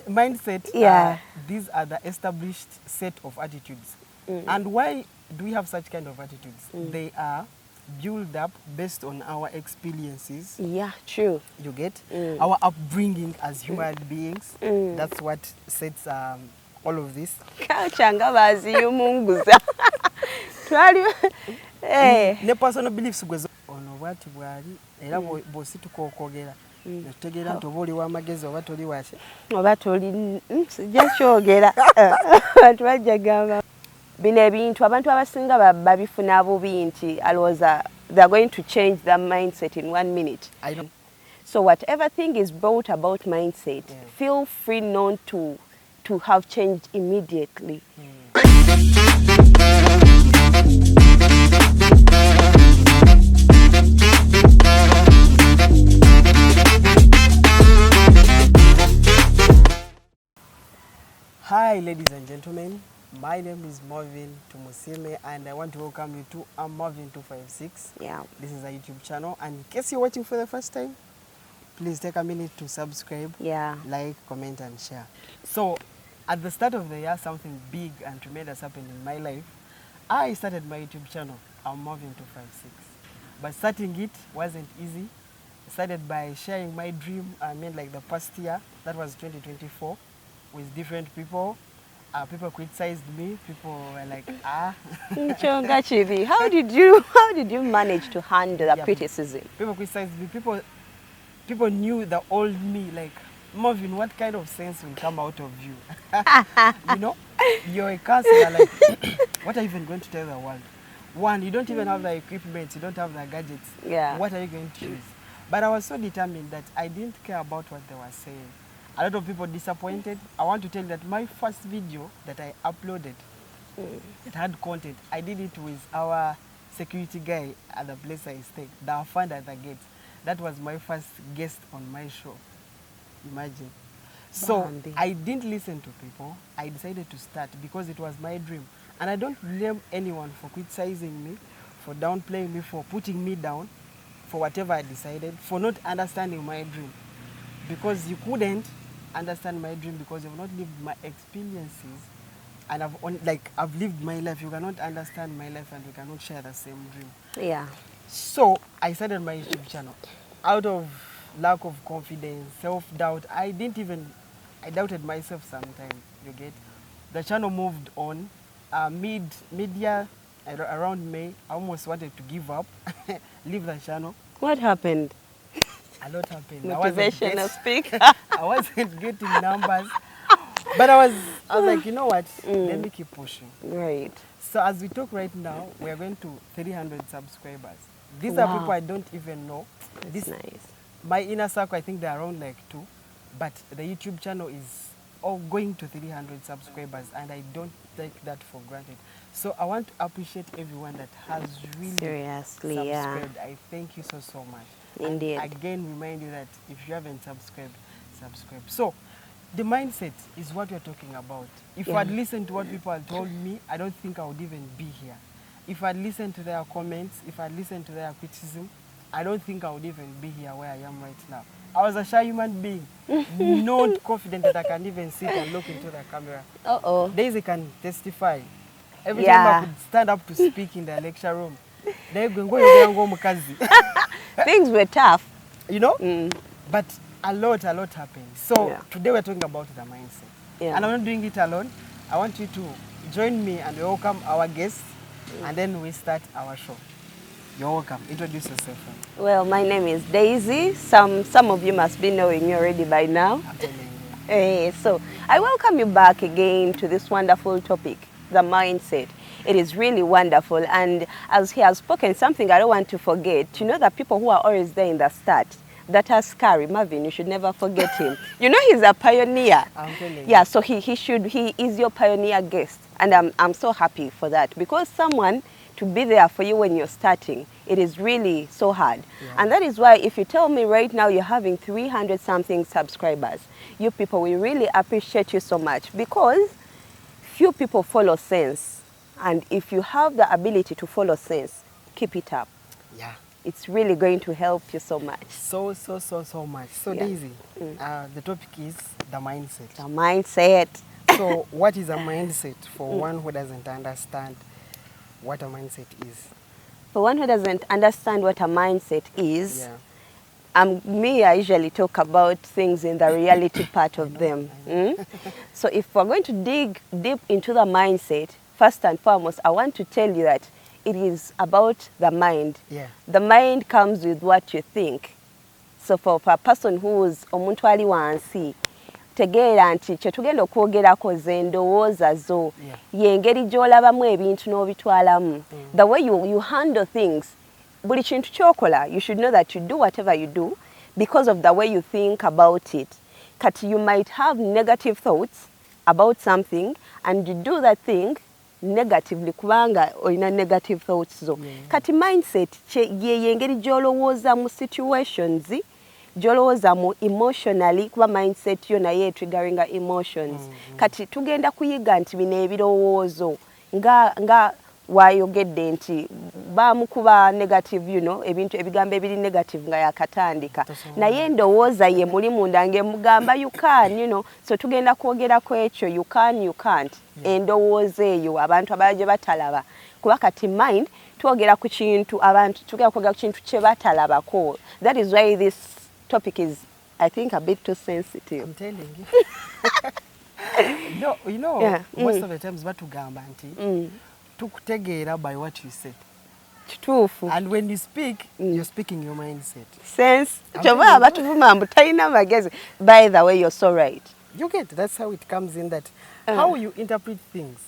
mindset, Yeah. These are the established set of attitudes. And why do we have such kind of attitudes? They are built up based on our experiences. Yeah, true. You get? Our upbringing as human beings. That's what sets all of this. Kachanga baziyumunguza. Twali Ne personal beliefs gwezo ono bwati bwali era bwosituka okwogera netutegeera nti oba oli w'amagezi oba toli waki oba toli sijja kyogera abantu bajja gamba bino ebintu abantu abasinga babifuna bubi nti alowooza they're going to change their mindset in 1 minute. So whatever thing is brought about mindset, feel free not to have changed immediately. Hi ladies and gentlemen, my name is Mavin and I want to welcome you to Mavin 256. Yeah. This is a YouTube channel, and in case you're watching for the first time, please take a minute to subscribe, like, comment and share. So at the start of the year, something big and tremendous happened in my life. I started my YouTube channel, Mavin 256. But starting it wasn't easy. I started by sharing my dream, like the past year, that was 2024, with different people. People criticized me. People were like, How did you manage to handle the criticism? People criticized me. People knew the old me, like, Mavin, what kind of sense will come out of you? You know, you're a counselor, like, what are you even going to tell the world? One, you don't even have the equipment, you don't have the gadgets. Yeah. What are you going to use? But I was so determined that I didn't care about what they were saying. A lot of people disappointed. I want to tell you that my first video that I uploaded, it had content. I did it with our security guy at the place I stayed, the fund at the gate. That was my first guest on my show. Imagine. So I didn't listen to people. I decided to start because it was my dream. And I don't blame anyone for criticizing me, for downplaying me, for putting me down, for whatever I decided, for not understanding my dream. Because you couldn't understand my dream because you've not lived my experiences, and I've lived my life. You cannot understand my life and we cannot share the same dream. Yeah. So I started my YouTube channel out of lack of confidence, self-doubt. I doubted myself sometimes, you get. The channel moved on. Mid-year, around May, I almost wanted to give up, leave the channel. What happened? A lot happened. Motivational speaker. I wasn't getting numbers. But I was like, you know what? Let me keep pushing. Great. So as we talk right now, we are going to 300 subscribers. These are people I don't even know. That's nice. My inner circle, I think they're around like 2. But the YouTube channel is going to 300 subscribers, and I don't take that for granted. So I want to appreciate everyone that has really subscribed. I thank you so much. Indeed. And again, remind you that if you haven't subscribed, subscribe. So the mindset is what we're talking about. If I'd listened to what people had told me, I don't think I would even be here. If I'd listened to their comments, if I'd listened to their criticism, I don't think I would even be here where I am right now. I was a shy human being, not confident that I can even sit and look into the camera. Daisy can testify. Every time I could stand up to speak in the lecture room, things were tough. You know? But a lot happened. So today we're talking about the mindset. And I'm not doing it alone. I want you to join me and welcome our guests, and then we start our show. You're welcome. Introduce yourself. Well, my name is Daisy. Some of you must be knowing me already by now. So I welcome you back again to this wonderful topic, the mindset. It is really wonderful, and as he has spoken, something I don't want to forget. You know, the people who are always there in the start, that are scary. Mavin, you should never forget him. You know, he's a pioneer. I'm telling you. Yeah, so he is your pioneer guest, and I'm so happy for that, because someone to be there for you when you're starting, it is really so hard. And that is why if you tell me right now you're having 300 something subscribers, you people, we really appreciate you so much, because few people follow sense. And if you have the ability to follow sense, keep it up. Yeah. it's really going to help you so much. So much. So Yeah. Daisy, the topic is the mindset. The mindset. So what is a mindset for one who doesn't understand what a mindset is? For one who doesn't understand what a mindset is, Yeah. I usually talk about things in the reality part of them. I know. So if we're going to dig deep into the mindset, first and foremost, I want to tell you that it is about the mind. Yeah. The mind comes with what you think. So for a person who's omuntu ali wansi, tegeera nti kye tugenda okwogerako ze ndowooza zo, y'engeri gy'olabamu ebintu n'obitwalamu. The way you handle things, buli kintu ky'okola, you should know that you do whatever you do because of the way you think about it. Kati you might have negative thoughts about something and you do that thing negatively kubanga olina negative thoughts zo. Kati mindset y'engeri gy'olowooza mu situations, gy'olowooza mu emotionally, kuba mindset yo naye triggeringa emotions. Kati tugenda kuyiga nti bino ebirowoozo nga wayogedde nti baamukuba negative, ebintu ebigambo ebiri negative nga yakatandika. Naye endowooza ye muli munda ng'emugamba you can, so tugenda kwogerako ekyo you can, you can't. Endowooza eyo abantu abalala gye batalaba. Kuba kati mind twogera ku kintu abantu tugenda kwogera ku kintu kye batalabako. That is why this topic is, I think, a bit too sensitive. I'm telling you. No, most of the times batugamba nti tukutegeera by what you said. Kituufu. And when you speak, you're speaking your mindset. Sense. Kyova abatuvuma mbu talina magezi. By the way, you're so right. You get, that's how it comes in, that how you interpret things.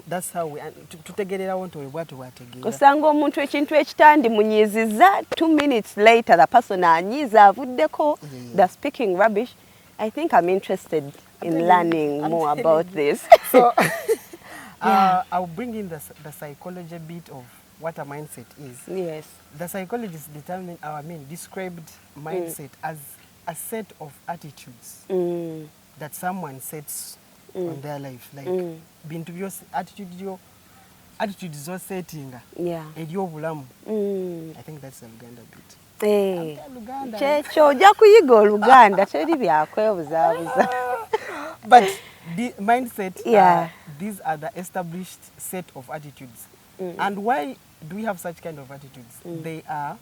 That's how we tutegerera wonto webwatu wategeera. Osanga omuntu ekintu ekitandi munyiziza 2 minutes later the person anyiza avuddeko. They're speaking rubbish. I think I'm interested in learning more about this. So I'll bring in the psychology bit of what a mindset is. Yes. The psychologists described mindset as a set of attitudes that someone sets on their life, like bintu byose attitude zo settinga ery'obulamu. I think that's the Luganda bit. Kyekyo ojja kuyiga Oluganda teri byakwebuzaabuza. But the mindset, these are the established set of attitudes. And why do we have such kind of attitudes? They are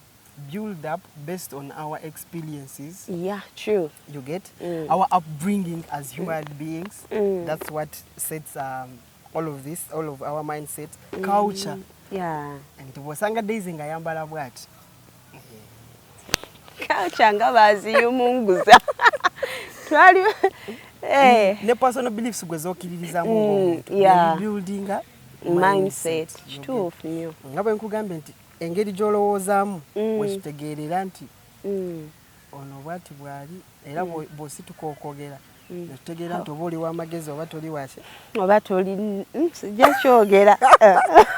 built up based on our experiences. Yeah, true. You get? Our upbringing as human beings. That's what sets all of this, all of our mindset. Culture. Yeah. And wasanga Daisy ngayambala bwati. Culture nga baziyumunguza. Twali ne personal beliefs gwe zokiririzamu omuntu. Building a mindset. Kituufu nnyo. Nga bwe nkugambe nti engeri gy'olowoozaamu wekitegeerera nti ono bwati bwali era bw'osituka okwogera netutegeera nti oba oli w'amagezi oba toli waki oba toli sijja kyogera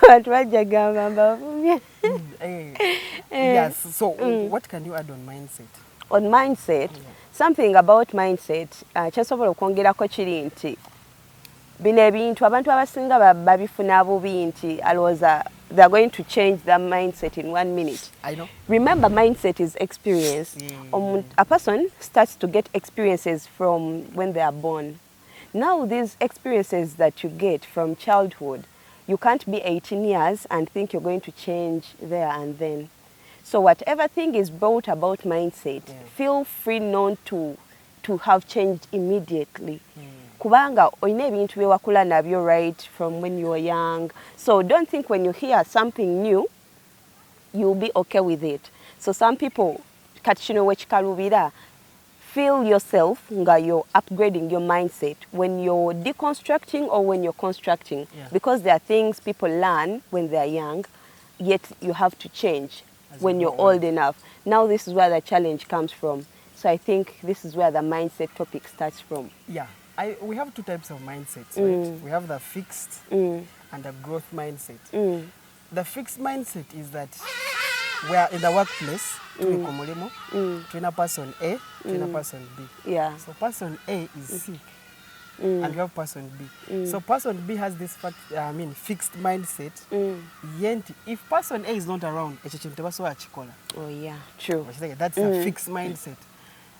abantu bajja gamba mbavumye. Yes, so what can you add on mindset? On mindset, something about mindset kyasobola okwongerako kiri nti bino ebintu abantu abasinga babifuna bubi nti alowooza they are going to change their mindset in 1 minute. I know. Remember, mindset is experience. A person starts to get experiences from when they are born. Now, these experiences that you get from childhood, you can't be 18 years and think you're going to change there and then. So whatever thing is brought about mindset, feel free not to have changed immediately. Kubanga oyina ebintu bye wakula nabyo right from when you were young. So don't think when you hear something new, you'll be okay with it. So some people, kati kino wekikalubira, feel yourself nga you're upgrading your mindset when you're deconstructing or when you're constructing. Because there are things people learn when they're young, yet you have to change when you're old enough. Now this is where the challenge comes from. So I think this is where the mindset topic starts from. Yeah. We have two types of mindsets, right? We have the fixed and the growth mindset. The fixed mindset is that we are in the workplace, twina person A, twina person B. Yeah. So person A is sick. and we have person B. So person B has this fixed mindset. Yet if person A is not around, Oh yeah, true. that's a fixed mindset,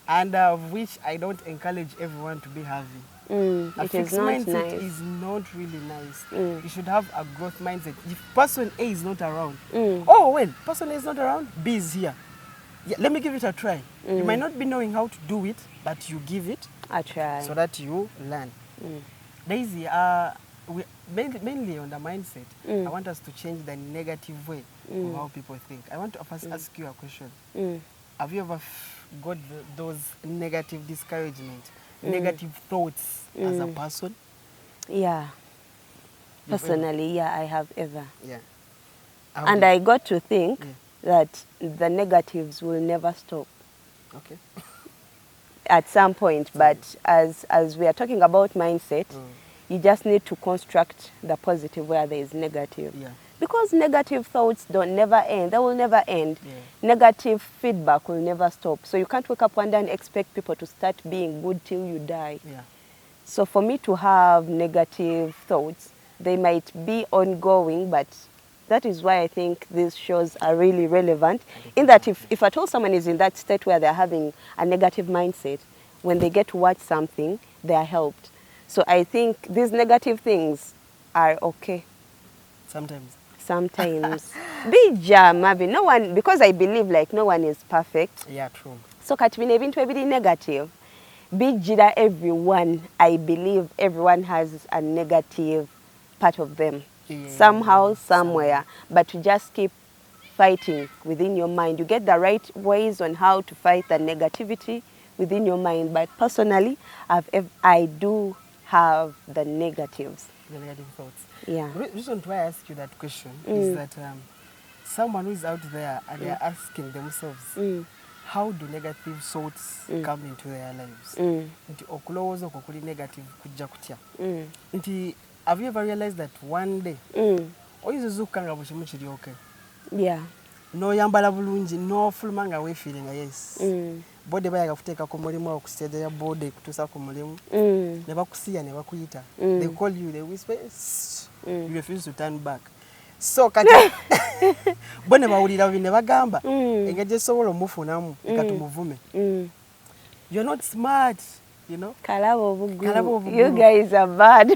and of which I don't encourage everyone to be having. A fixed mindset is not really nice. You should have a growth mindset. If person A is not around, oh well, person A is not around, B is here. Yeah, let me give it a try. You might not be knowing how to do it, but you give it a try so that you learn. Daisy, we mainly on the mindset. I want us to change the negative way of how people think. I want to first ask you a question. Have you ever got those negative discouragement, negative thoughts as a person? Yeah. Personally, yeah, I have ever. Yeah. And I got to think that the negatives will never stop. Okay. At some point, but as we are talking about mindset, you just need to construct the positive where there is negative. Yeah. Because negative thoughts don't never end. They will never end. Yeah. Negative feedback will never stop. So you can't wake up one day and expect people to start being good till you die. Yeah. So for me to have negative thoughts, they might be ongoing, but that is why I think these shows are really relevant. In that if at all someone is in that state where they're having a negative mindset, when they get to watch something, they are helped. So I think these negative things are okay. Sometimes. Bija, Mavin, no one, because I believe like no one is perfect. Yeah, true. So katibine ebintu ebiri negative. Bijira everyone, I believe everyone has a negative part of them. Somehow, somewhere. But to just keep fighting within your mind. You get the right ways on how to fight the negativity within your mind. But personally, I do have the negatives. The negative thoughts. Yeah. The reason why I ask you that question is that someone who is out there and they are asking themselves, how do negative thoughts come into their lives? Nti okulowooza okwo kuli negative kujja kutya. Nti have you ever realized that one day oyinza okukanga buli kimu kiri okay? Yeah. N'oyambala bulungi n'ofuluma nga weefiire nga yes. Bode bayaga kuteeka ku mulimu okuseeda ya bode kutuusa ku mulimu. Ne bakusiya ne bakuyita. They call you, they whisper, you refuse to turn back. So kati bone bawulira bine bagamba engeri esobola omufunamu ekatumuvume. You're not smart, you know. Kalabo obugu. You guys are bad.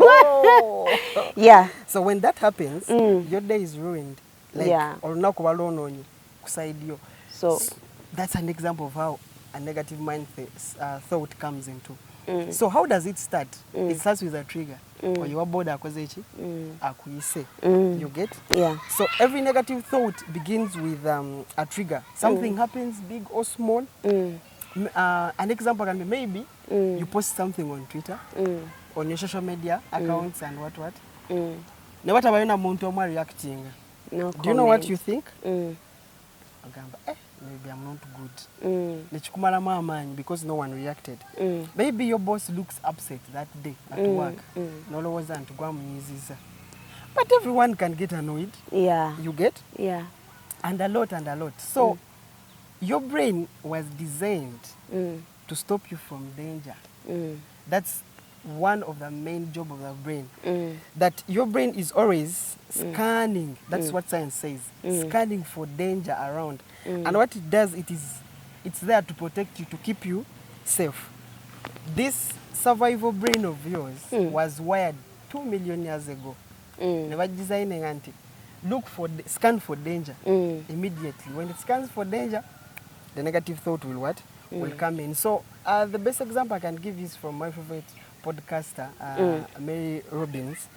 Yeah. So when that happens, your day is ruined. Like, olunaku balononye kuside yo. So that's an example of how a negative thought comes into. So how does it start? It starts with a trigger. Or you are bored akoze akuyise. You get? Yeah. So every negative thought begins with a trigger. Something happens, big or small. An example can be maybe you post something on Twitter, on your social media accounts and what. Ne watabayona muntu omwa reacting. No Do you know what you think? Agamba, maybe I'm not good. Nechikumalamu amaanyi because no one reacted. Maybe your boss looks upset that day at work. Nolowooza nti gwamunyiziza. But everyone can get annoyed. Yeah. You get? Yeah. And a lot. So your brain was designed to stop you from danger. That's one of the main job of the brain. That your brain is always scanning. That's what science says. Scanning for danger around. And what it does, it's there to protect you, to keep you safe. This survival brain of yours was wired 2 million years ago. Never designing anti. Scan for danger immediately. When it scans for danger, the negative thought will what? Will come in. So the best example I can give is from my favorite podcaster, Mary Robbins.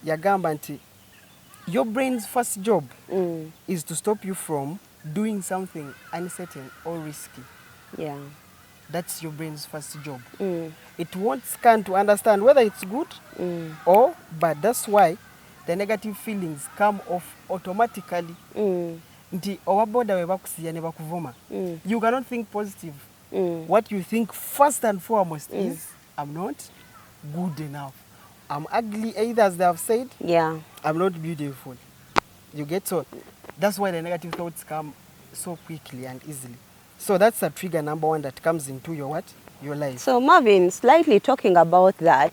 Yagamba nti, your brain's first job is to stop you from doing something uncertain or risky. Yeah. That's your brain's first job. It won't scan to understand whether it's good or bad. That's why the negative feelings come off automatically. Nti owaboda we bakusiya ne bakuvuma. You cannot think positive. What you think first and foremost is, I'm not good enough. I'm ugly, either as they have said. Yeah. I'm not beautiful. You get? So that's why the negative thoughts come so quickly and easily. So that's a trigger number one that comes into your what? Your life. So Mavin, slightly talking about that,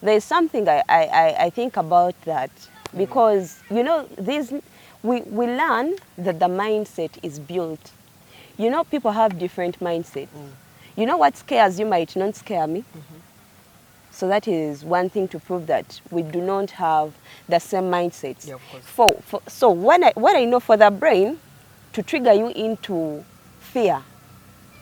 there's something I think about that, because, you know, we learn that the mindset is built. You know, people have different mindsets. You know, what scares you might not scare me. So that is one thing to prove that we do not have the same mindsets. Yeah, of course. So what I know, for the brain to trigger you into fear,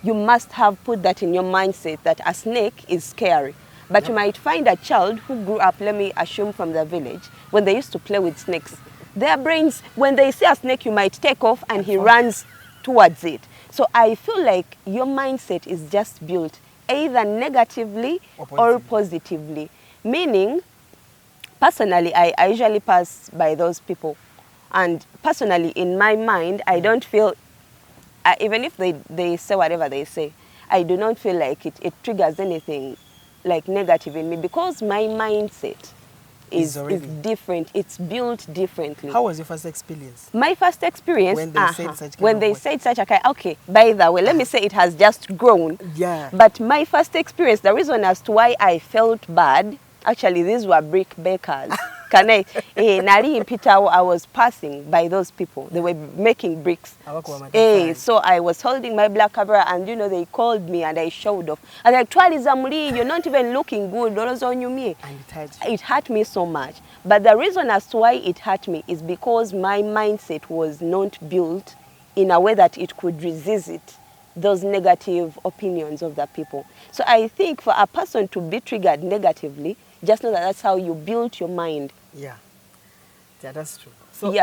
you must have put that in your mindset that a snake is scary. But you might find a child who grew up, let me assume, from the village, when they used to play with snakes. Their brains, when they see a snake, you might take off and he runs towards it. So I feel like your mindset is just built either negatively or positively. Meaning, personally, I usually pass by those people. And personally, in my mind, I don't feel, even if they say whatever they say, I do not feel like it triggers anything like negative in me, because my mindset is different. It's built differently. How was your first experience? My first experience, when they said such kind when of they words. said such a kind, okay, by the way, let me say it has just grown. Yeah. But my first experience, the reason as to why I felt bad, actually, these were brick bakers. Nari in Peter, I was passing by those people. They were making bricks. So I was holding my black camera, and you know, they called me and I showed off. And like, Zamuri, you're not even looking good. And it hurt me so much. But the reason as to why it hurt me is because my mindset was not built in a way that it could resist those negative opinions of the people. So I think for a person to be triggered negatively, just know that that's how you build your mind. Yeah, that's true.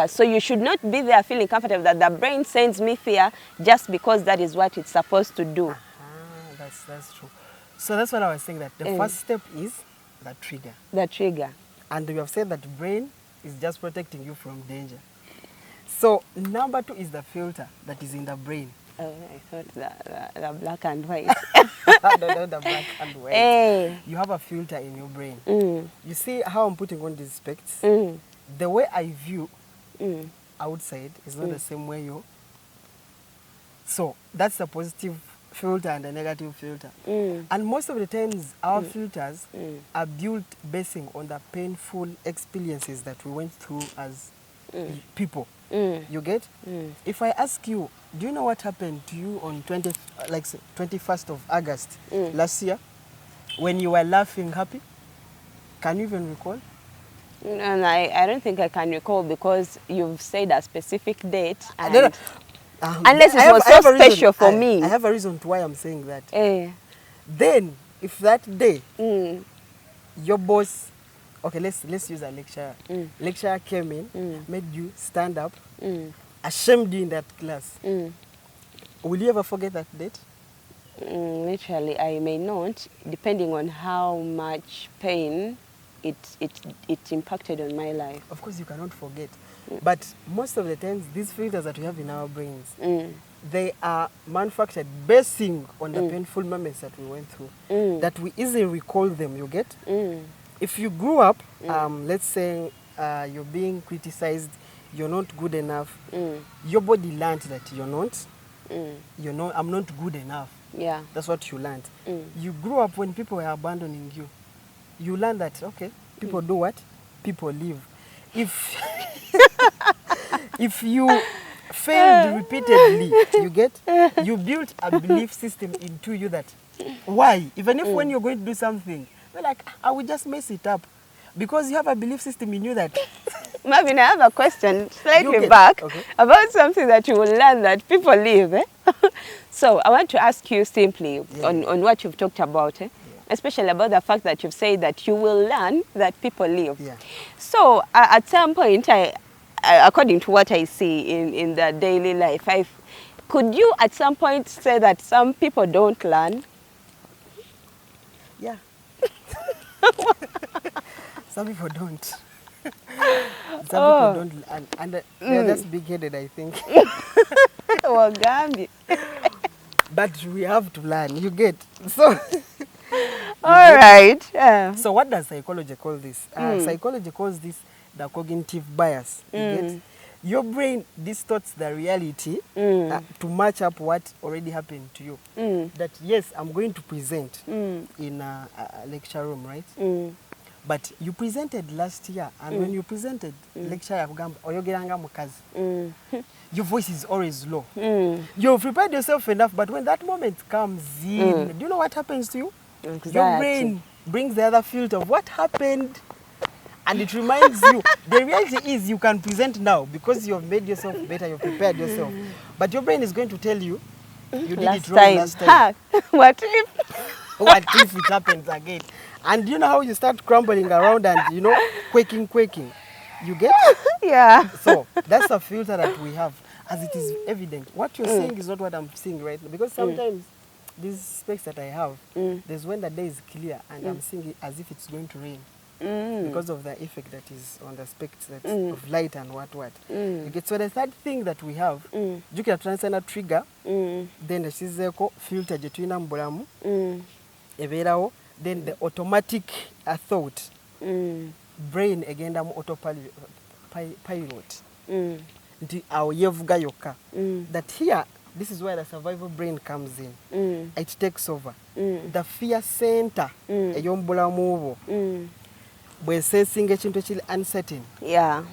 So you should not be there feeling comfortable that the brain sends me fear just because that is what it's supposed to do. That's true. So that's what I was saying, that the first step is the trigger. The trigger. And we have said that the brain is just protecting you from danger. So number 2 is the filter that is in the brain. Oh, I thought the black and white. No, the black and white. Hey. You have a filter in your brain. You see how I'm putting on these specs? The way I view outside is not the same way you. So that's the positive filter and the negative filter. And most of the times our filters are built basing on the painful experiences that we went through as people. You get? If I ask you, do you know what happened to you on 21st of August last year, when you were laughing, happy? Can you even recall? No, I don't think I can recall, because you've said a specific date. And unless it was so special for me. I have a reason to why I'm saying that. Then, if that day, your boss, okay, let's use a lecturer. Lecturer came in, made you stand up, ashamed you in that class. Will you ever forget that date? Literally, I may not, depending on how much pain it impacted on my life. Of course, you cannot forget. But most of the times, these filters that we have in our brains, they are manufactured basing on the painful moments that we went through, that we easily recall them, you get? If you grew up, let's say you're being criticized, you're not good enough, your body learned that I'm not good enough. Yeah. That's what you learned. You grew up when people were abandoning you. You learn that, okay, people do what? People leave. If you failed repeatedly, you get? You built a belief system into you that, why? Even if when you're going to do something, you're like, I will just mess it up. Because you have a belief system in you that... Mavin, I have a question slightly back about something that you will learn that people leave. So I want to ask you simply on what you've talked about, especially about the fact that you've said that you will learn that people leave. So at some point, according to what I see in the daily life, could you at some point say that some people don't learn? Yeah. Some people don't. Some people don't, and they're just big-headed, I think. Well, Gambi. But we have to learn, you get? So, all right. So what does psychology call this? Psychology calls this the cognitive bias. You get? Your brain distorts the reality to match up what already happened to you. That, yes, I'm going to present in a lecture room, right? But you presented last year, and when you presented lecture yakugamba oyogeranga mukazi. Your voice is always low. You've prepared yourself enough, but when that moment comes in, do you know what happens to you? Exactly. Your brain brings the other filter of what happened, and it reminds you. The reality is you can present now because you've made yourself better, you've prepared yourself. But your brain is going to tell you, you did it wrong last time. What if? What if it happens again? And you know how you start crumbling around and, you know, quaking. You get? Yeah. So that's a filter that we have, as it is evident. What you're saying is not what I'm seeing right now. Because sometimes these specs that I have, there's when the day is clear and I'm seeing it as if it's going to rain. Because of the effect that is on the spects of light and what. You get? So the third thing that we have, you can transfer a trigger, then the shizeko filter jetwina mbulamu, everawo, then the automatic thought, brain agenda mu autopilot, nti awo yevuga yokka. That here, this is where the survival brain comes in. It takes over. The fear center eyombulamu obwo bwesesinga ekintu ekiri uncertain,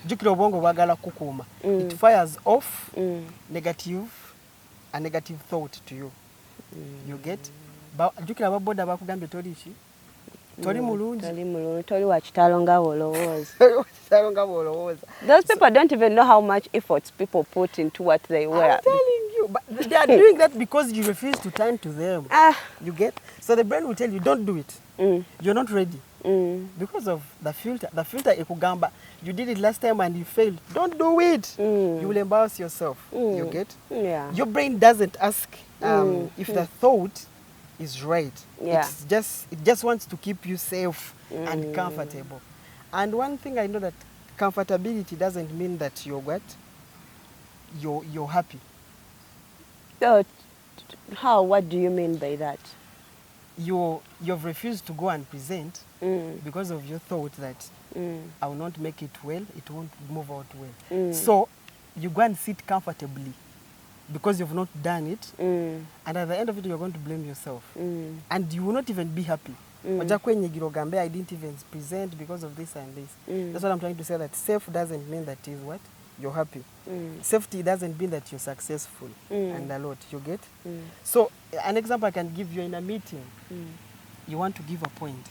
jukira obwongo bwagala kukuuma, it fires off a negative thought to you. You get? Jukira ababoda bakugambye toli ki? Toli mulungi. Toli wa kitalo nga wolowooza. Those people don't even know how much effort people put into what they wear. I'm telling you, but they are doing that because you refuse to turn to them. You get? So the brain will tell you, don't do it. You're not ready. Because of the filter. The filter ekugamba, you did it last time and you failed. Don't do it. You will embarrass yourself. You get? Yeah. Your brain doesn't ask if the thought is right. Yeah. It just wants to keep you safe and comfortable. And one thing I know, that comfortability doesn't mean that you're what? You're happy. So, how? What do you mean by that? You've refused to go and present because of your thought that I will not make it well, it won't move out well. So you go and sit comfortably because you've not done it, and at the end of it you're going to blame yourself, and you will not even be happy. I didn't even present because of this and this. That's what I'm trying to say, that safe doesn't mean that is what? You're happy. Safety doesn't mean that you're successful and a lot. You get? So an example I can give you, in a meeting, you want to give a point,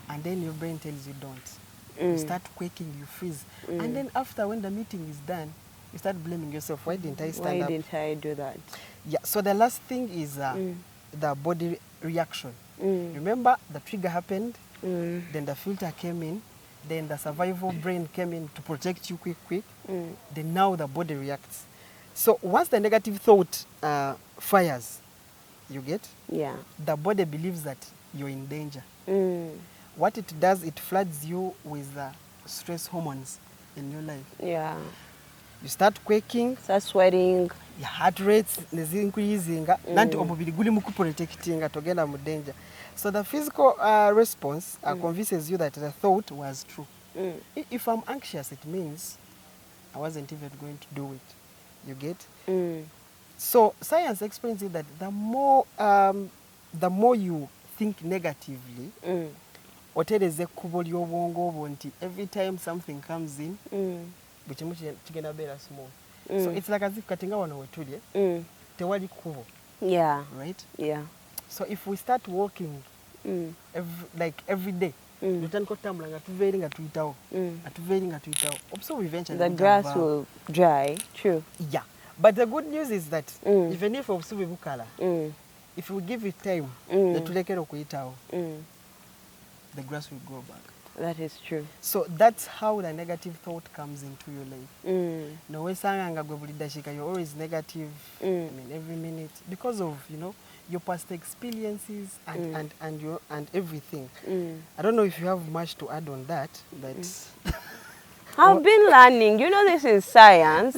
and then your brain tells you don't. You start quaking, you freeze. And then after, when the meeting is done, you start blaming yourself. Why didn't I stand up? Why didn't I do that? Yeah, so the last thing is the body reaction. Remember, the trigger happened, then the filter came in, then the survival brain came in to protect you quick. Then now the body reacts. So once the negative thought fires, you get? Yeah. The body believes that you're in danger. What it does, it floods you with stress hormones in your life. Yeah. You start quaking. Start sweating. Your heart rates is increasing. Nanti omubiri guli mukuprotectinga togenda mu danger. So the physical response convinces you that the thought was true. If I'm anxious, it means I wasn't even going to do it. You get? So science explains it that the more you think negatively, otereze ekkubo ly'obwongo obwo nti every time something comes in, bukimu kigenda beera small. So it's like as if katinga wano wetuli, tewali kkubo. Yeah. Right? Yeah. So if we start walking every day, tutandika otambula nga tuveeri nga tuyitawo, eventually the grass will dry. True. Yeah. But the good news is that even if obusubi bukala, if we give it time, netulekera okuyitawo, the grass will grow back. That is true. So that's how the negative thought comes into your life. No way sanga gwe buli dashika, you're always negative. I mean, every minute, because of, you know, your past experiences and everything. I don't know if you have much to add on that, but I've been learning. You know, this is science.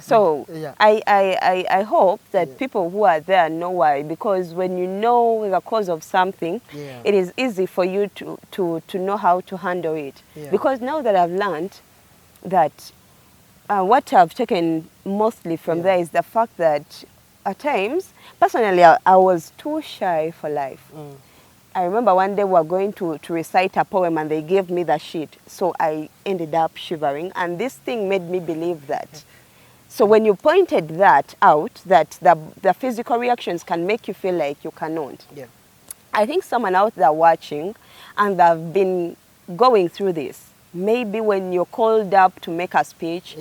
So I hope that people who are there know why, because when you know the cause of something, it is easy for you to know how to handle it. Because now that I've learned that what I've taken mostly from there is the fact that at times, personally, I was too shy for life. I remember one day we were going to recite a poem and they gave me the sheet. So I ended up shivering. And this thing made me believe that. So when you pointed that out, that the physical reactions can make you feel like you cannot. Yeah. I think someone out there watching and they've been going through this. Maybe when you're called up to make a speech,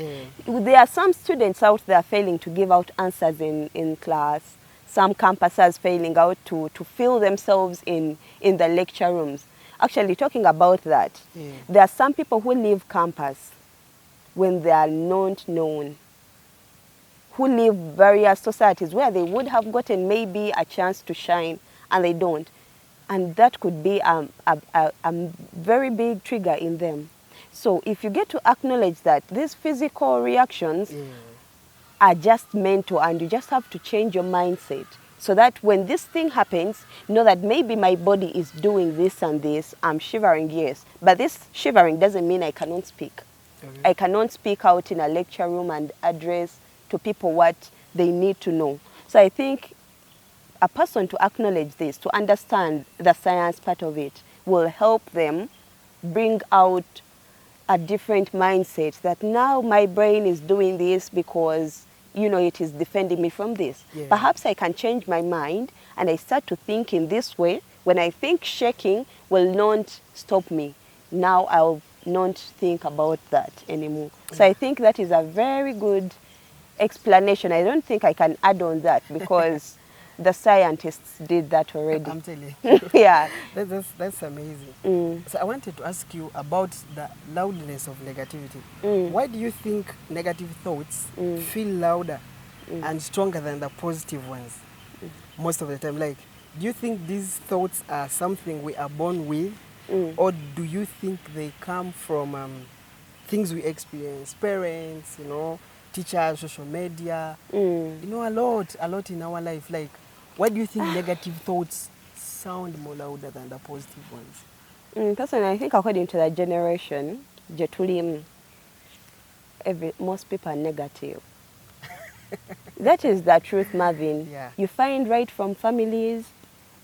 there are some students out there failing to give out answers in class. Some campuses failing out to fill themselves in the lecture rooms. Actually, talking about that, there are some people who leave campus when they are not known, who leave various societies where they would have gotten maybe a chance to shine and they don't. And that could be a very big trigger in them. So if you get to acknowledge that these physical reactions are just mental and you just have to change your mindset so that when this thing happens, know that maybe my body is doing this and this, I'm shivering, yes. But this shivering doesn't mean I cannot speak. I cannot speak out in a lecture room and address to people what they need to know. So I think a person to acknowledge this, to understand the science part of it, will help them bring out a different mindset that now my brain is doing this because, you know, it is defending me from this. Yeah. Perhaps I can change my mind and I start to think in this way. When I think shaking will not stop me, now I'll not think about that anymore. So I think that is a very good explanation. I don't think I can add on that because the scientists did that already. I'm telling you. Yeah. That's amazing. So I wanted to ask you about the loudness of negativity. Why do you think negative thoughts feel louder and stronger than the positive ones most of the time? Like, do you think these thoughts are something we are born with, or do you think they come from things we experience, parents, you know, teachers, social media, you know, a lot in our life? Like, why do you think negative thoughts sound more louder than the positive ones? Personally, I think according to the generation, most people are negative. That is the truth, Mavin. Yeah. You find right from families,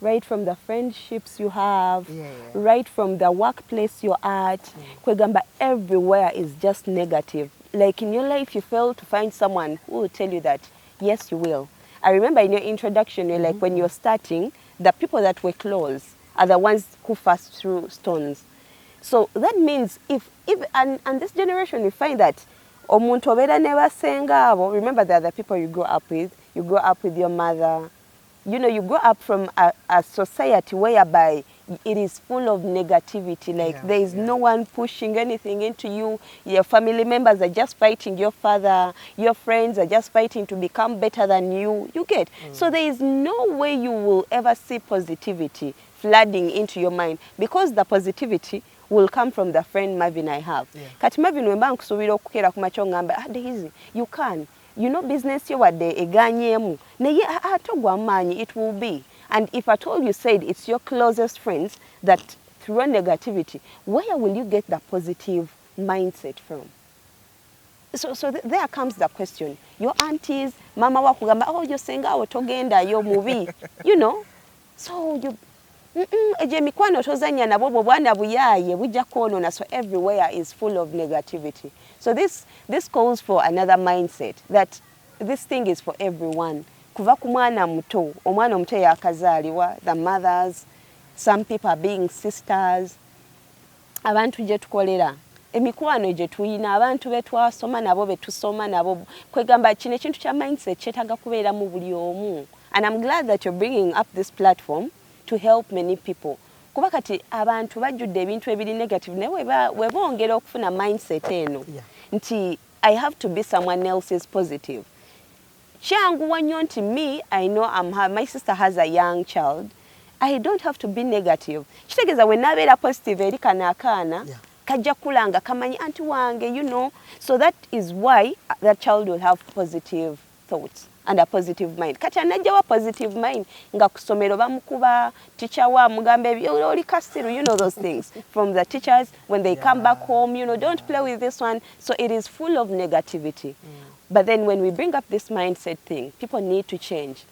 right from the friendships you have, right from the workplace you're at, kwegamba everywhere is just negative. Like in your life, you fail to find someone who will tell you that, yes, you will. I remember in your introduction, you're like when you're starting, the people that were close are the ones who passed through stones. So that means if and this generation, you find that omuntu obera never senga, remember the other people you grow up with. You grow up with your mother. You know, you grow up from a society whereby it is full of negativity. Like there is no one pushing anything into you. Your family members are just fighting your father. Your friends are just fighting to become better than you. You get? So there is no way you will ever see positivity flooding into your mind because the positivity will come from the friend Mavin I have. Kati Mavin wemba nkusubira okukera ku macho ngamba, Daisy, you can. You know business you wade eganyemu. Naye atogwa manyi it will be. And if at all you said it's your closest friends that through negativity, where will you get the positive mindset from? So there comes the question. Your aunties, mama wakugamba, oh, you're saying awo togenda yo movie. You know? So you eje mikwano tozanya nabo bwana buyaye bujja kwonona. So everywhere is full of negativity. So this calls for another mindset that this thing is for everyone. Kuva ku mwana muto, omwana omuto yakazaliwa, the mothers, some people are being sisters. Abantu je tukolera emikwano je tuyina, abantu betwasoma nabo betusoma nabo, kwegamba kino ekintu kya mindset kyetaga kubeera mu buli omu. And I'm glad that you're bringing up this platform to help many people. Kuba kati abantu bajjudde ebintu ebiri negative naye webongera okufuna mindset eno nti I have to be someone else's positive. Kyanguwa nnyo nti me, I know my sister has a young child. I don't have to be negative. Kitegeeza we nabeera positive eri kana kajja kulanga kamanyi anti wange, you know. So that is why that child will have positive thoughts and a positive mind. Kati anajjawa positive mind nga kusomero bamukuba teacher wa mugambe oli kasiru, you know those things from the teachers when they come back home, you know, don't play with this one. So it is full of negativity. But then when we bring up this mindset thing, people need to change.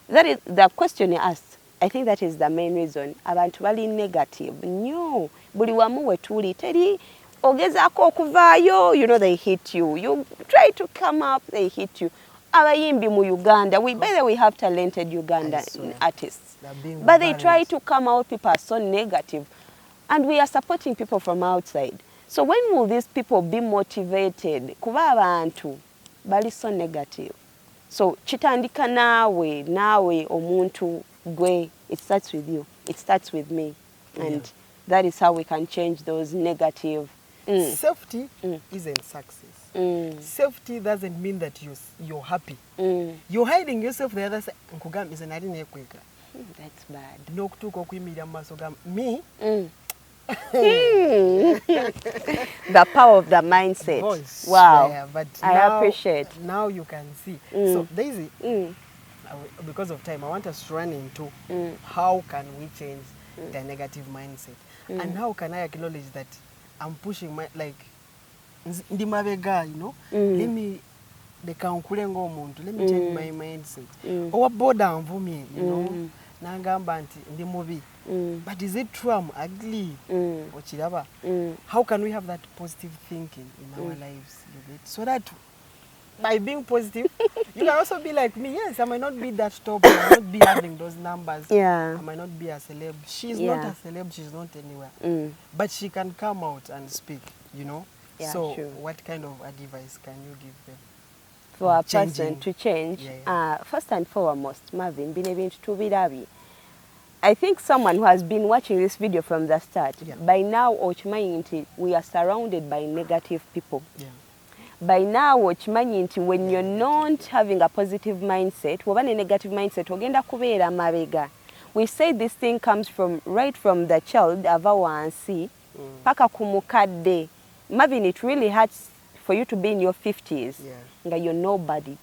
That is the question you asked. I think that is the main reason. Abantu bali negative. No. Buli wamu wetuli teri ogezaako okuvaayo, you know, they hit you. You try to come up, they hit you. Abayimbi mu Uganda, by the way, we have talented Ugandan artists. But they try to come out, people are so negative. And we are supporting people from outside. So when will these people be motivated? Kuba abantu bali so negative. So chitandika nawe omuntu gwe, it starts with you. It starts with me. And that is how we can change those negative. Safety isn't success. Safety doesn't mean that you're happy. You're hiding yourself the other side. That's bad. Me? The power of the mindset. Voice. Wow. Yeah, but I now, appreciate. Now you can see. So Daisy, because of time, I want us to run into how can we change the negative mindset, and how can I acknowledge that I'm pushing my ndi mabega, you know. Let me change my mindset. Or boda mvumi, you know. Nangamba nti ndi mubi. But is it true I'm ugly? How can we have that positive thinking in our lives? So that by being positive, you can also be like me. Yes, I might not be that top, I might not be having those numbers. Yeah. I might not be a celeb. She's not a celeb, she's not anywhere. But she can come out and speak, you know? Yeah, so true. what kind of advice can you give them? For a person to change, first and foremost, Mavin, I think someone who has been watching this video from the start, by now, we are surrounded by negative people. Yeah. By now, when you're not having a positive mindset, a negative mindset, we say this thing comes from right from the child, paka kumukade. Mavin, it really hurts for you to be in your 50s. Yeah. You're nobody.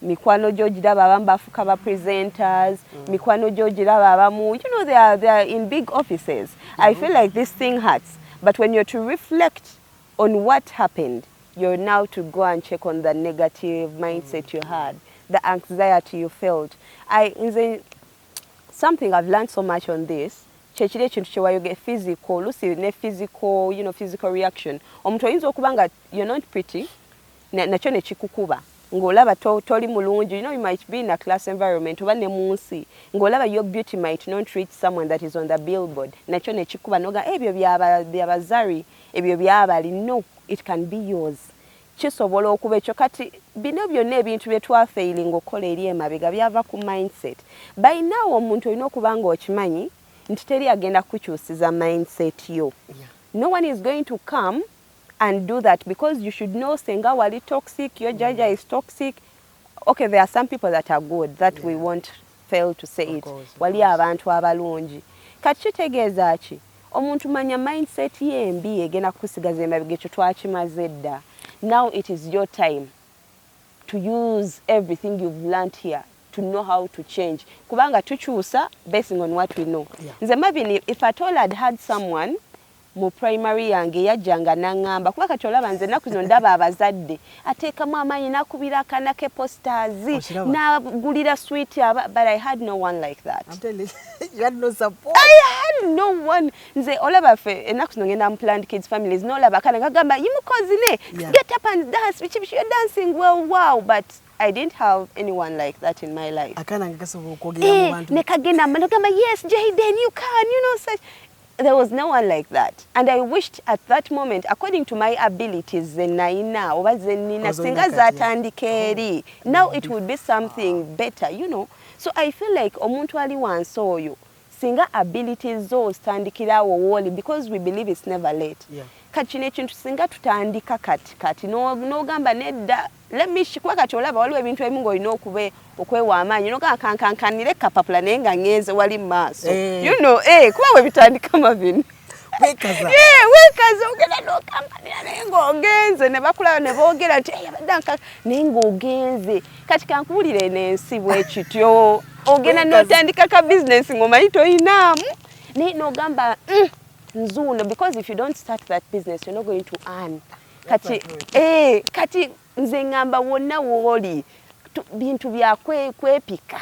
Mikwano jojiraba abambafuka ba presenters, mikwano jojiraba abamu, you know, they are in big offices. I feel like this thing hurts. But when you're to reflect on what happened, you're now to go and check on the negative mindset you had, the anxiety you felt. Something I've learned so much on this, you get physical, physical, you know, physical reaction. You're not pretty, ngolaba toli mulungi, you know, you might be in a class environment, ngolaba your beauty might not reach someone that is on the billboard. Nacho nechikuba noga ebyo byabazari, ebyo byabali. No, it can be yours. Kisobola okuba ekyo kati bino byonna ebintu bye twafailing okola eri emabega byava ku mindset. By now omuntu olina okuba nga okimanyi nti teri agenda kukyusiza mindset yo. No one is going to come and do that, because you should know senga wali toxic, your jaja is toxic. Okay, there are some people that are good, that we won't fail to say it. Wali abantu abalungi. Kati kitegeeza ki? Omuntu manya mindset ye embi egenda kusigaza emabega ekyo twakimaze dda. Now it is your time to use everything you've learned here to know how to change. Kubanga tukyusa basing on what we know. Nze Mavin, if at all I'd had someone mu primary yange yajjanga nangamba kuba kati olaba nze naku zino ndaba abazadde ateekamu amaanyi nakubira akaana ke posters nagulira sweet, but I had no one like that. I'm telling you, you had no support. I had no one. Nze olaba fe enaku zino ngenda mu Planned Kids families nolaba akaana kagamba yimukozine get up and dance, you're dancing well, wow, but I didn't have anyone like that in my life. Akaana ngakasobola okwogera mu bantu. Nekagenda manogamba yes Jayden, you can, you know, such. There was no one like that. And I wished at that moment, according to my abilities, now it would be something better, you know. So I feel like omuntu ali wanso oyo singa abilities zo standikirawo woli, because we believe it's never late. Kachine chintu singa tutandika kati no gamba nedda, let me shikwa kati olaba waliwo ebintu ebimu ng'olina okwewa amaanyi kankankanire kapapula naye nga ngenze wali maaso. You know, kuba we bitandika Mavin. Wekaza. Wekaza ogenda n'okampanira naye ng'ogenze ne bakulaba ne boogera nti abadde naye ng'ogenze. Kati kankuwulire n'ensi bwe kityo. Ogenda n'otandika ka business ng'omanyi toyinaamu. Naye n'ogamba nzuno, because if you don't start that business you're not going to earn. Kati nze ngamba wonna woli bintu bya kwepika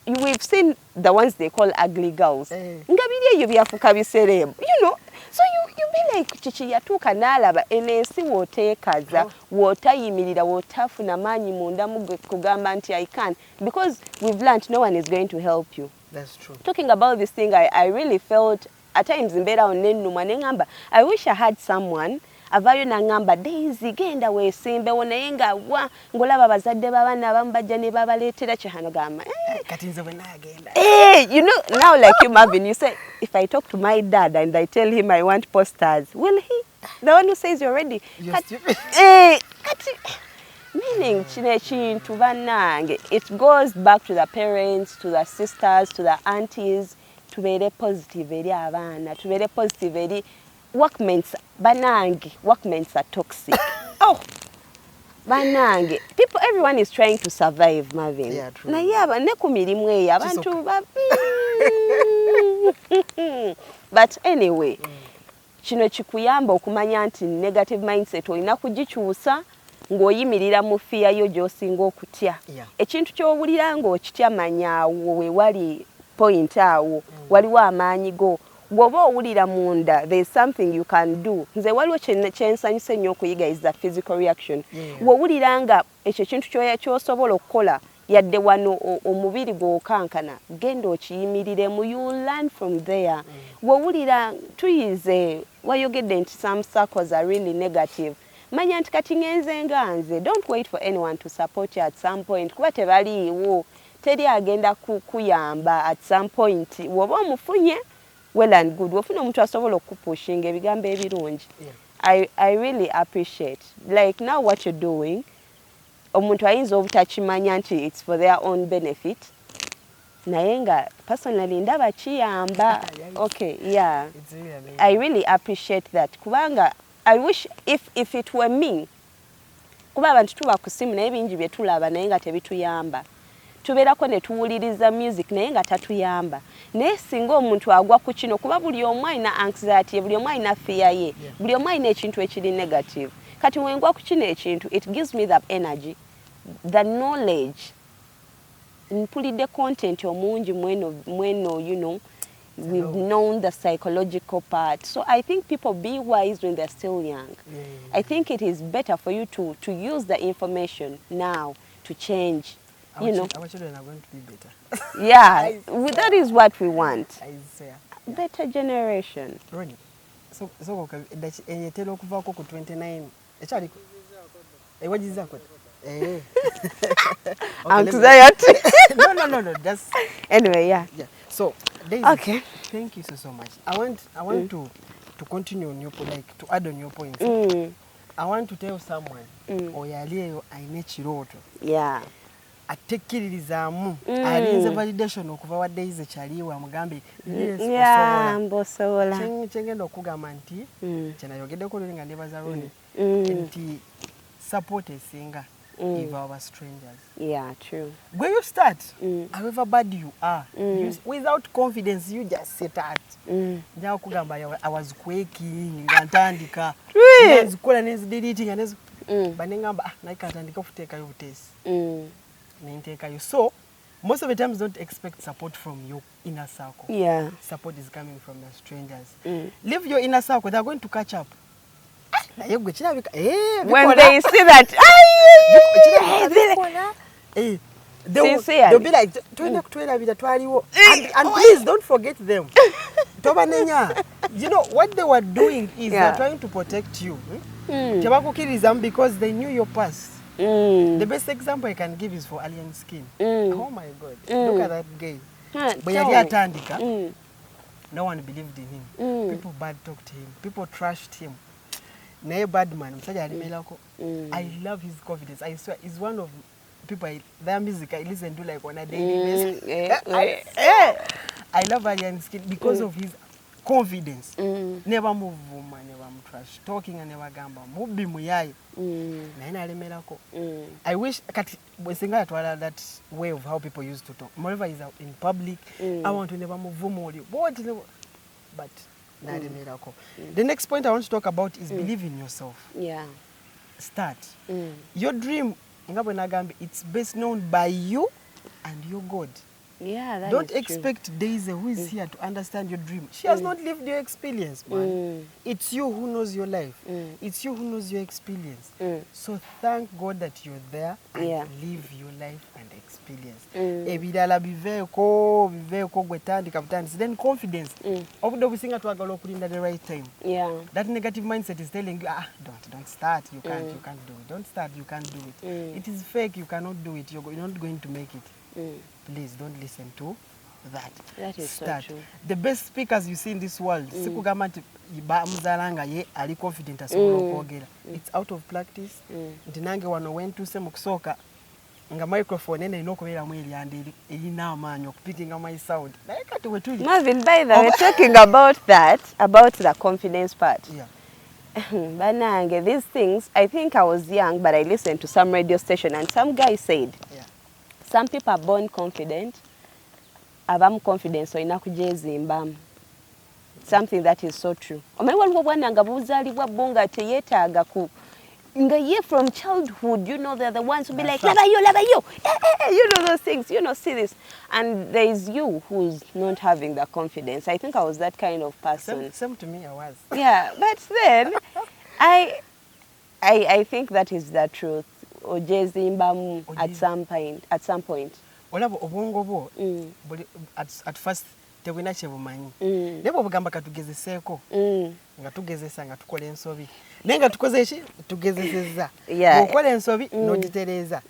we've seen the ones they call ugly girls. Eh. Nga biri ebyo byafuka biseremu. You know, so you be like chichi yatuuka n'alaba enensi w'oteekaza w'otayimirira w'otafuna maanyi munda mu gwe kugamba nti I can, because we've learned no one is going to help you. That's true. Talking about this thing, I really felt at times mbeera onnennuma ne ngamba I wish I had someone avaayo n'angamba Daisy genda weesimbewo naye nga wa ng'olaba bazadde b'abaana abamu bajja ne babaleetera kyehano gamba Kati nze bwe naagenda. you know, now like you Mavin, you say if I talk to my dad and I tell him I want posters, will he? The one who says you're ready. You're stupid. Kati meaning kino ekintu bannange, it goes back to the parents, to the sisters, to the aunties. Tubeere positive eri abaana, tubeere positive eri workmates. Bannange, workmates are toxic. Oh, bannange, people, everyone is trying to survive, Mavin. Yeah, true. Naye aba ne ku mirimu eyo abantu but anyway, kino kikuyamba okumanya nti negative mindset olina kugikyusa ng'oyimirira mu fiya yo gy'osinga okutya. Yeah. Ekintu ky'owulira ng'okitya manya awo we wali point awo waliwo amaanyi go. Bw'oba owulira munda there is something you can do. Nze waliwo kyensanyusa ennyo okuyiga is the physical reaction. Bw'owulira nga ekyo kintu ky'osobola okukola yadde wano omubiri gw'okankana genda okiyimiriremu, you learn from there. Bw'owulira tuyize wayogedde nti some circles are really negative, manya nti kati ngenze nga nze, don't wait for anyone to support you at some point kuba tebaliiwo, teri agenda kuyamba at some point. Bw'oba omufunye well and good, wofuna omuntu asobola okupushinga ebigambo ebirungi. I really appreciate like now what you're doing. Omuntu ayinza obutakimanya nti it's for their own benefit, naye nga personally ndaba kiyamba. Okay, yeah, It's really amazing. I really appreciate that kubanga I wish if it were me, kuba abantu tuba ku simu naye bingi bye tulaba naye nga tebituyamba, tubeerako ne tuwuliriza music naye nga tatuyamba. Naye singa omuntu agwa ku kino, kuba buli omu alina anxiety, buli omu alina fear ye, buli omu alina ekintu ekiri negative. Kati wengwa ku kino ekintu, it gives me the energy, the knowledge. Mpulidde content omungi mweno, you know, we've known the psychological part. So I think people be wise when they're still young. I think it is better for you to use the information now to change. You know, Our children are going to be better. yeah, that is what we want. I say. Better generation. Ronnie, so etera okuvaako ku 29 ekyaliko ewagizaako Anxiety. no, just Anyway, yeah. So Daisy, Okay. thank you so much. I want to continue on your to add on your points. I want to tell someone oyaliyo ayina ekirooto Yeah. atekkiririzaamu alinze validation okuva wa Daisy kyaliwo amugambe yes Yeah, mbosobola. kyengenda okugamba nti kyenayogeddeko luli nga nebaza Ronnie nti support esinga give our strangers. Yeah, true. Where you start, however bad you are, without confidence you just sit at. Njawo kugamba I was quaking nga ntandika nzikola deleting and banengamba nakatandika okuteekayo buteesi nenteekayo. So most of the times don't expect support from your inner circle. Yeah. Support is coming from the strangers. Leave your inner circle, they're going to catch up. When they see that, they'll be like, and please don't forget them. You know, what they were doing is they're trying to protect you. Because they knew your past. The best example I can give is for Alien Skin. Oh my God. Look at that guy. No one believed in him. People bad talked him. People trashed him. Naye bad man. I love his confidence. I swear, he's one of people, their music I listen to like on a daily basis. I love Alien Skin because of his confidence. Never move woman, never trash talking and never gamba. Mubi muyayi. Naina alemelako. I wish Wesinga twala that way of how people used to talk. Moreover is out in public. I want to never move woman. But the next point I want to talk about is believe in yourself. Yeah. Start. Your dream, it's best known by you and your God. Yeah, that Don't is expect Daisy, who is here, to understand your dream. She has not lived your experience, man. It's you who knows your life. It's you who knows your experience. So thank God that you're there and live your life and experience. Ebirala biveeko gwetandika butandisi. Then confidence. Obudde obusinga twagala okulinda the right time. Yeah. That negative mindset is telling you, don't start, you can't do it. Don't start, you can't do it. It is fake, you cannot do it, you're not going to make it. Please don't listen to that. That is start. So true. The best speakers you see in this world, sikugamba nti bamuzalanga ye ali confident asobola okwogera. It's out of practice. Nti nange wano wentuuse mu kusooka nga microphone ene erina okubeeramu eryanda erina amaanyi okupickinga my sound. Naye kati we tuli. Marvin, by the way, talking about that, about the confidence part. Yeah. Banange, these things, I think I was young, but I listened to some radio station and some guy said, some people are born confident, abamu confidence oyina kujezimbamu. Something that is so true. Omanyi waliwo bwana nga buzaalibwa bwo nga teyeetaaga ku nga ye from childhood, you know, they're the ones who be like, lava yo, you know those things, you know, see this. And there is you who's not having the confidence. I think I was that kind of person. Same to me, I was. Yeah, but then I think that is the truth. Ojezimbamu at some point. Olabo obwongo bwo at first tebwina kye bumanyi. Naye bw'obugamba katugezeseeko nga tugezesa nga tukola ensobi. Naye nga tukoze eki tugezesezza. Bw'okola ensobi n'ogitereeza.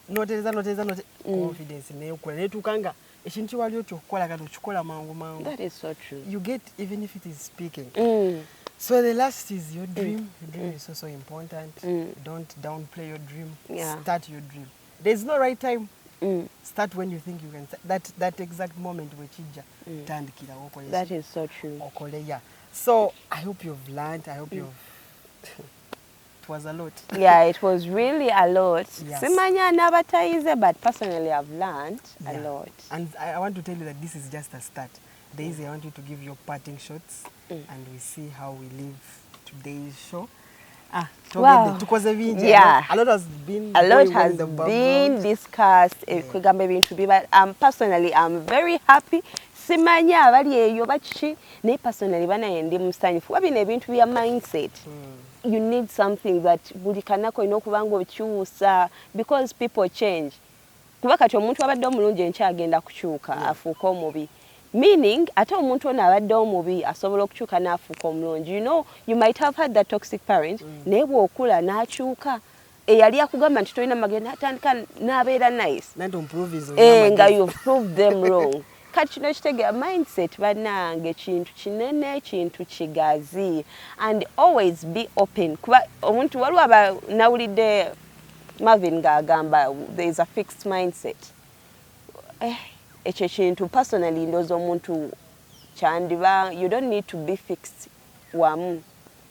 N'otereeza confidence neekola neetuuka nga ekintu kye wali okyokukola kati okikola mangu. That is so true. You get even if it is speaking. So the last is your dream. Your dream is also important. Don't downplay your dream. Start your dream. There's no right time. Start when you think you can. That exact moment where chija tandikira okole. That is so true. Okole, yeah. So I hope you've learned. I hope you've. It was a lot. Yeah, it was really a lot. Yes. Simanya nabatayize, but personally I've learned a lot. And I want to tell you that this is just a start. Daisy, I want you to give your parting shots, and we see how we leave today's show. Wow. Yeah. A lot has been discussed. But personally, I'm very happy. Simanya abali eyo bachi ne personally bana ndi mustanyifu wabina ebintu bya mindset. You need something that buli kanako inokubanga okyusa because people change. Kuba kati omuntu abadde omulungi enkyagenda kukyuka afuuka omubi. Meaning, ate omuntu ono abadde omubi asobola okukyuka n'afuuka omulungi. You know, you might have had that toxic parent, naye bw'okula n'akyuka. Eyali akugamba nti tolina magenda atandika n'abeera nice. Nga you've proved them wrong. Kati kino kitegeera mindset bannange kintu kinene, kintu kigazi. And always be open. Kuba omuntu waliwo abanawulidde Mavin ng'agamba there is a fixed mindset. Ekyo kintu personally ndooza omuntu kyandiba you don't need to be fixed wamu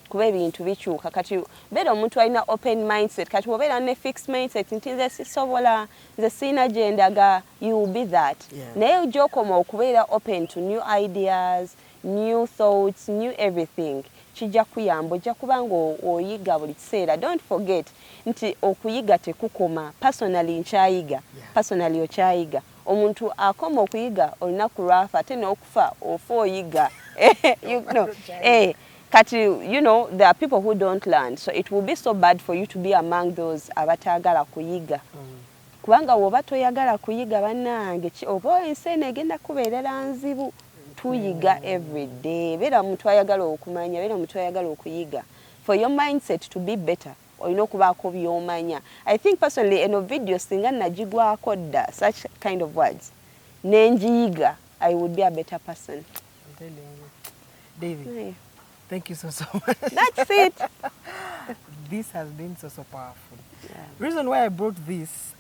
kuba ebintu bikyuka kati beera omuntu alina open mindset kati obeera ne fixed mindset nti nze sisobola nze siina gyendaga you will be that naye gy'okoma okubeera open to new ideas, new thoughts, new everything kijja kuyamba ojja kubanga oyiga buli kiseera. Don't forget nti okuyiga tekukoma. Personally nkyayiga personally okyayiga omuntu akoma okuyiga olina kulwafa ate n'okufa ofa oyiga. You know, kati you know there are people who don't learn, so it will be so bad for you to be among those abatagala kuyiga. Kubanga woba toyagala kuyiga bannange oba enseena egenda kubeerera nzibu. Tuyiga every day. Beera omuntu ayagala okumanya, beera omuntu ayagala okuyiga. For your mindset to be better, olina okubaako by'omanya. I think personally eno video singa nagigwako dda such kind of words nenjiyiga, I would be a better person. I'm telling you. David, thank you so much. That's it. This has been so powerful. Reason why I brought this